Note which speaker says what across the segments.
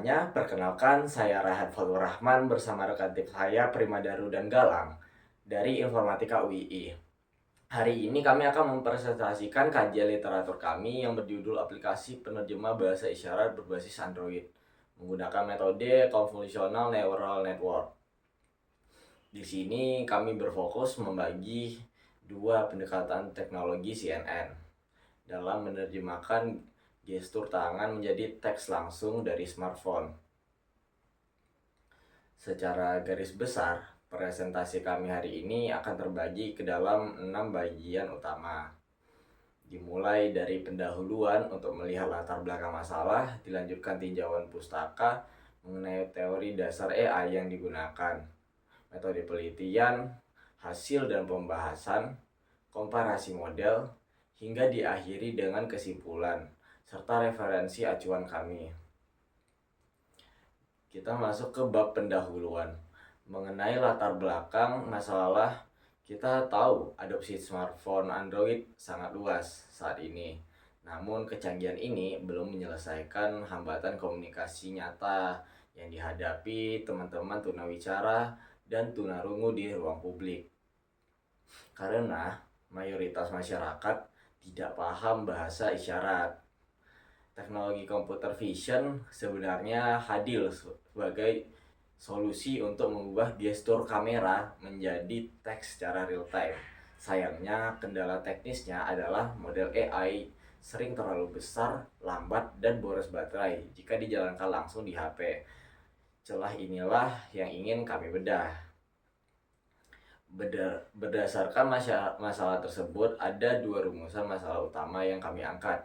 Speaker 1: Perkenalkan, saya Rahat Fatur Rahman bersama rekan tim saya Primadaru dan Galang dari Informatika UII. Hari ini kami akan mempresentasikan kajian literatur kami yang berjudul Aplikasi Penerjemah Bahasa Isyarat Berbasis Android menggunakan metode Convolutional Neural Network. Di sini kami berfokus membagi dua pendekatan teknologi CNN dalam menerjemahkan gestur tangan menjadi teks langsung dari smartphone. Secara garis besar, presentasi kami hari ini akan terbagi ke dalam 6 bagian utama. Dimulai dari pendahuluan untuk melihat latar belakang masalah, dilanjutkan tinjauan pustaka mengenai teori dasar AI yang digunakan, metode penelitian, hasil dan pembahasan, komparasi model, hingga diakhiri dengan kesimpulan, serta referensi acuan kami. Kita masuk ke bab pendahuluan. Mengenai latar belakang masalah, kita tahu adopsi smartphone Android sangat luas saat ini. Namun kecanggihan ini belum menyelesaikan hambatan komunikasi nyata yang dihadapi teman-teman tunawicara dan tunarungu di ruang publik. Karena mayoritas masyarakat tidak paham bahasa isyarat. Teknologi computer vision sebenarnya hadir sebagai solusi untuk mengubah gestur kamera menjadi teks secara real time. Sayangnya, kendala teknisnya adalah model AI sering terlalu besar, lambat, dan boros baterai jika dijalankan langsung di HP. Celah inilah yang ingin kami bedah. Berdasarkan masalah tersebut, ada dua rumusan masalah utama yang kami angkat.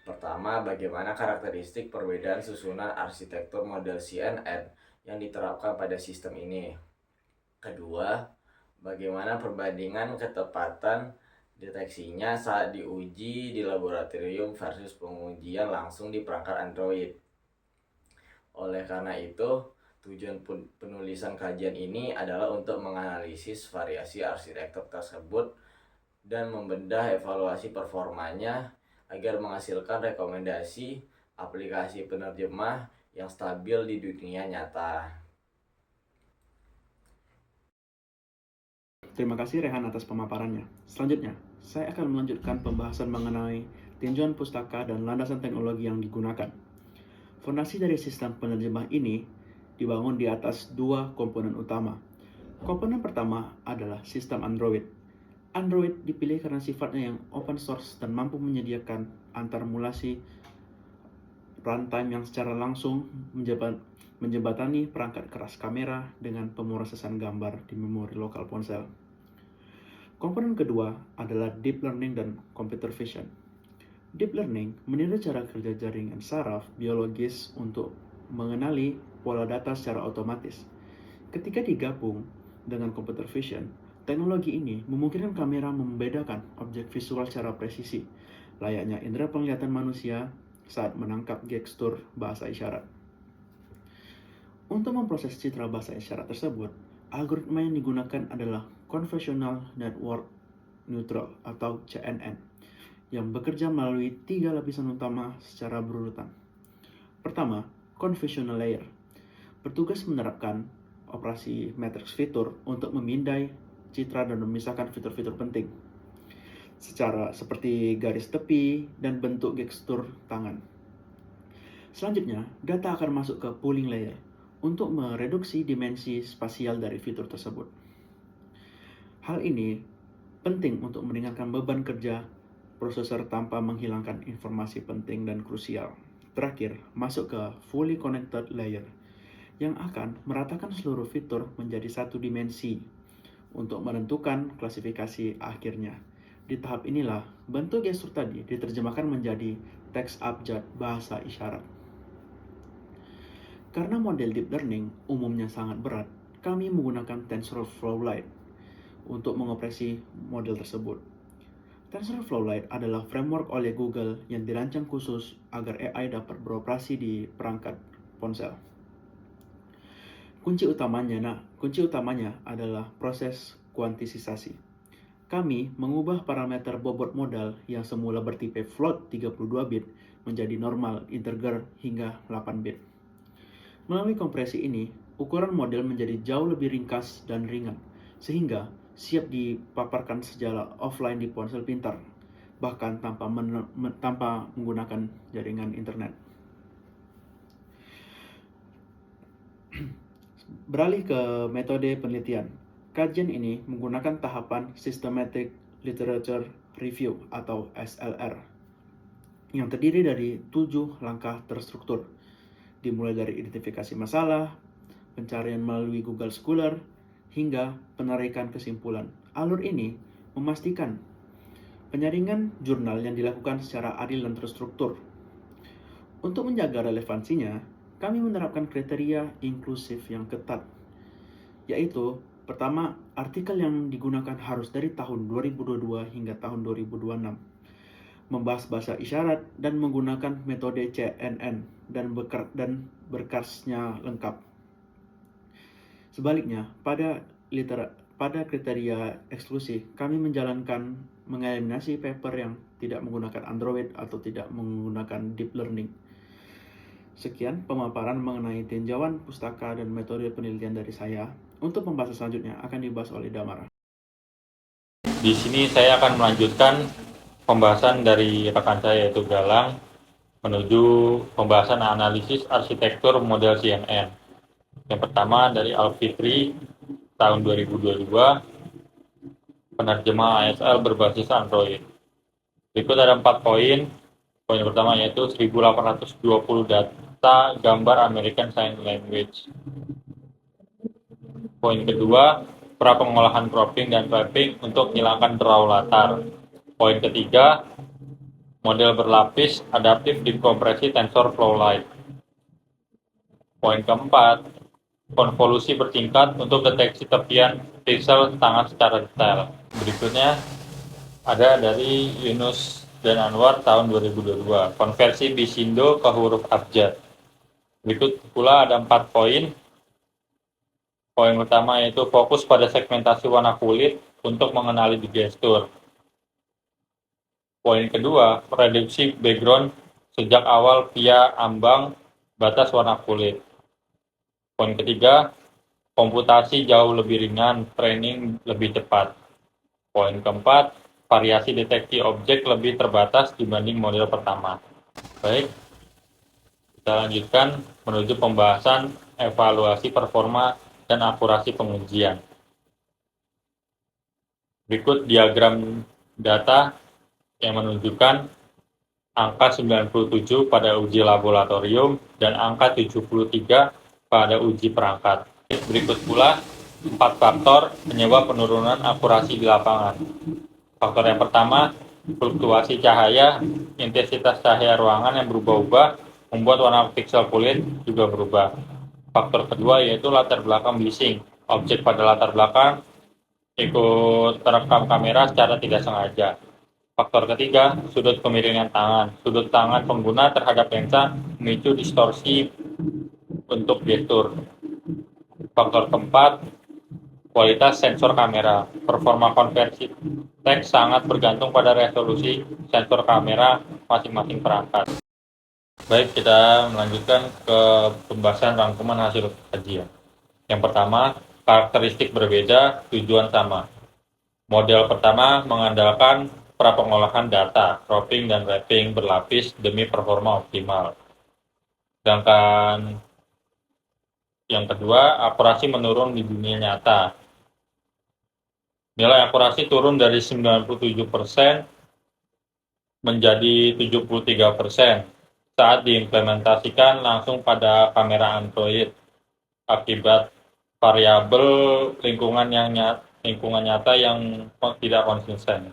Speaker 1: Pertama, bagaimana karakteristik perbedaan susunan arsitektur model CNN yang diterapkan pada sistem ini. Kedua, bagaimana perbandingan ketepatan deteksinya saat diuji di laboratorium versus pengujian langsung di perangkat Android. Oleh karena itu, tujuan penulisan kajian ini adalah untuk menganalisis variasi arsitektur tersebut dan membedah evaluasi performanya agar menghasilkan rekomendasi aplikasi penerjemah yang stabil di dunia nyata.
Speaker 2: Terima kasih Rehan atas pemaparannya. Selanjutnya, saya akan melanjutkan pembahasan mengenai tinjauan pustaka dan landasan teknologi yang digunakan. Fondasi dari sistem penerjemah ini dibangun di atas dua komponen utama. Komponen pertama adalah sistem Android. Android dipilih karena sifatnya yang open source dan mampu menyediakan antarmulasi runtime yang secara langsung menjembatani perangkat keras kamera dengan pemrosesan gambar di memori lokal ponsel. Komponen kedua adalah deep learning dan computer vision. Deep learning meniru cara kerja jaringan saraf biologis untuk mengenali pola data secara otomatis. Ketika digabung dengan computer vision, teknologi ini memungkinkan kamera membedakan objek visual secara presisi, layaknya indera penglihatan manusia saat menangkap gestur bahasa isyarat. Untuk memproses citra bahasa isyarat tersebut, algoritma yang digunakan adalah Convolutional Network Neutral atau CNN yang bekerja melalui 3 lapisan utama secara berurutan. Pertama, Convolutional Layer bertugas menerapkan operasi matrix fitur untuk memindai citra dan memisahkan fitur-fitur penting seperti garis tepi dan bentuk gestur tangan. Selanjutnya, data akan masuk ke pooling layer untuk mereduksi dimensi spasial dari fitur tersebut. Hal ini penting untuk meringankan beban kerja prosesor tanpa menghilangkan informasi penting dan krusial. Terakhir, masuk ke fully connected layer yang akan meratakan seluruh fitur menjadi satu dimensi untuk menentukan klasifikasi akhirnya. Di tahap inilah, bentuk gestur tadi diterjemahkan menjadi teks abjad bahasa isyarat. Karena model deep learning umumnya sangat berat, kami menggunakan TensorFlow Lite untuk mengoperasi model tersebut. TensorFlow Lite adalah framework oleh Google yang dirancang khusus agar AI dapat beroperasi di perangkat ponsel. Kunci utamanya adalah proses kuantisasi. Kami mengubah parameter bobot modal yang semula bertipe float 32 bit menjadi normal integer hingga 8 bit. Melalui kompresi ini, ukuran model menjadi jauh lebih ringkas dan ringan, sehingga siap dipaparkan secara offline di ponsel pintar, bahkan tanpa menggunakan jaringan internet. Beralih ke metode penelitian. Kajian ini menggunakan tahapan Systematic Literature Review atau SLR yang terdiri dari 7 langkah terstruktur, dimulai dari identifikasi masalah, pencarian melalui Google Scholar, hingga penarikan kesimpulan. Alur ini memastikan penyaringan jurnal yang dilakukan secara adil dan terstruktur. Untuk menjaga relevansinya, kami menerapkan kriteria inklusif yang ketat, yaitu pertama, artikel yang digunakan harus dari tahun 2022 hingga tahun 2026, membahas bahasa isyarat dan menggunakan metode CNN dan berkasnya lengkap. Sebaliknya, pada kriteria eksklusif, kami mengeliminasi paper yang tidak menggunakan Android atau tidak menggunakan deep learning. Sekian pemaparan mengenai tinjauan pustaka dan metode penelitian dari saya. Untuk pembahasan selanjutnya akan dibahas oleh Damar.
Speaker 3: Di sini saya akan melanjutkan pembahasan dari rekan saya yaitu Galang menuju pembahasan analisis arsitektur model CNN. Yang pertama dari Alfitri tahun 2022, penerjemah ASL berbasis Android. Berikut ada 4 poin. Poin pertama yaitu 1820 data gambar American Sign Language. Poin kedua, pra pengolahan cropping dan wrapping untuk menghilangkan draw latar. Poin ketiga, model berlapis adaptif dekompresi TensorFlow Lite. Poin keempat, konvolusi bertingkat untuk deteksi tepian pixel tangan secara detail. Berikutnya ada dari Yunus dan Anwar tahun 2022, konversi bisindo ke huruf abjad. Berikut pula ada 4 poin. Poin pertama yaitu fokus pada segmentasi warna kulit untuk mengenali di gestur. Poin kedua, reduksi background sejak awal via ambang batas warna kulit. Poin ketiga, komputasi jauh lebih ringan, training lebih cepat. Poin keempat, variasi deteksi objek lebih terbatas dibanding model pertama. Baik, kita lanjutkan menuju pembahasan evaluasi performa dan akurasi pengujian. Berikut diagram data yang menunjukkan angka 97 pada uji laboratorium dan angka 73 pada uji perangkat. Berikut pula 4 faktor penyebab penurunan akurasi di lapangan. Faktor yang pertama, fluktuasi cahaya, intensitas cahaya ruangan yang berubah-ubah membuat warna pixel kulit juga berubah. Faktor kedua yaitu latar belakang bising. Objek pada latar belakang ikut terekam kamera secara tidak sengaja. Faktor ketiga, sudut kemiringan tangan. Sudut tangan pengguna terhadap lensa memicu distorsi untuk gestur. Faktor keempat, kualitas sensor kamera. Performa konversi teks sangat bergantung pada resolusi sensor kamera masing-masing perangkat. Baik, kita melanjutkan ke pembahasan rangkuman hasil kajian. Yang pertama, karakteristik berbeda, tujuan sama. Model pertama mengandalkan pra-pengolahan data, cropping dan wrapping berlapis demi performa optimal. Sedangkan yang kedua, akurasi menurun di dunia nyata. Nilai akurasi turun dari 97% menjadi 73% saat diimplementasikan langsung pada kamera Android akibat variabel lingkungan nyata yang tidak konsisten.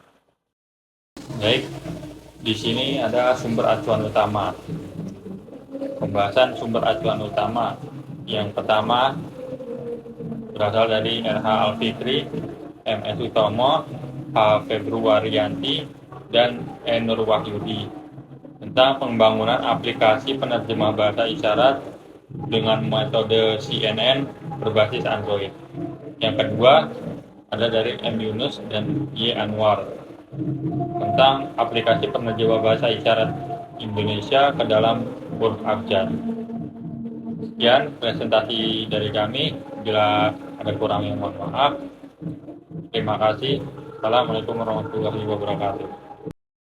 Speaker 3: Baik, di sini ada sumber acuan utama. Pembahasan sumber acuan utama. Yang pertama berasal dari RH Alfitri, MS Utomo, H. Februarianti, dan E. Nur Wahyudi tentang pembangunan aplikasi penerjemah bahasa isyarat dengan metode CNN berbasis Android. Yang kedua ada dari M. Yunus dan Y. Anwar tentang aplikasi penerjemah bahasa isyarat Indonesia ke dalam huruf abjad. Sekian presentasi dari kami. Bila ada kurang yang mohon maaf. Terima kasih. Assalamualaikum warahmatullahi wabarakatuh.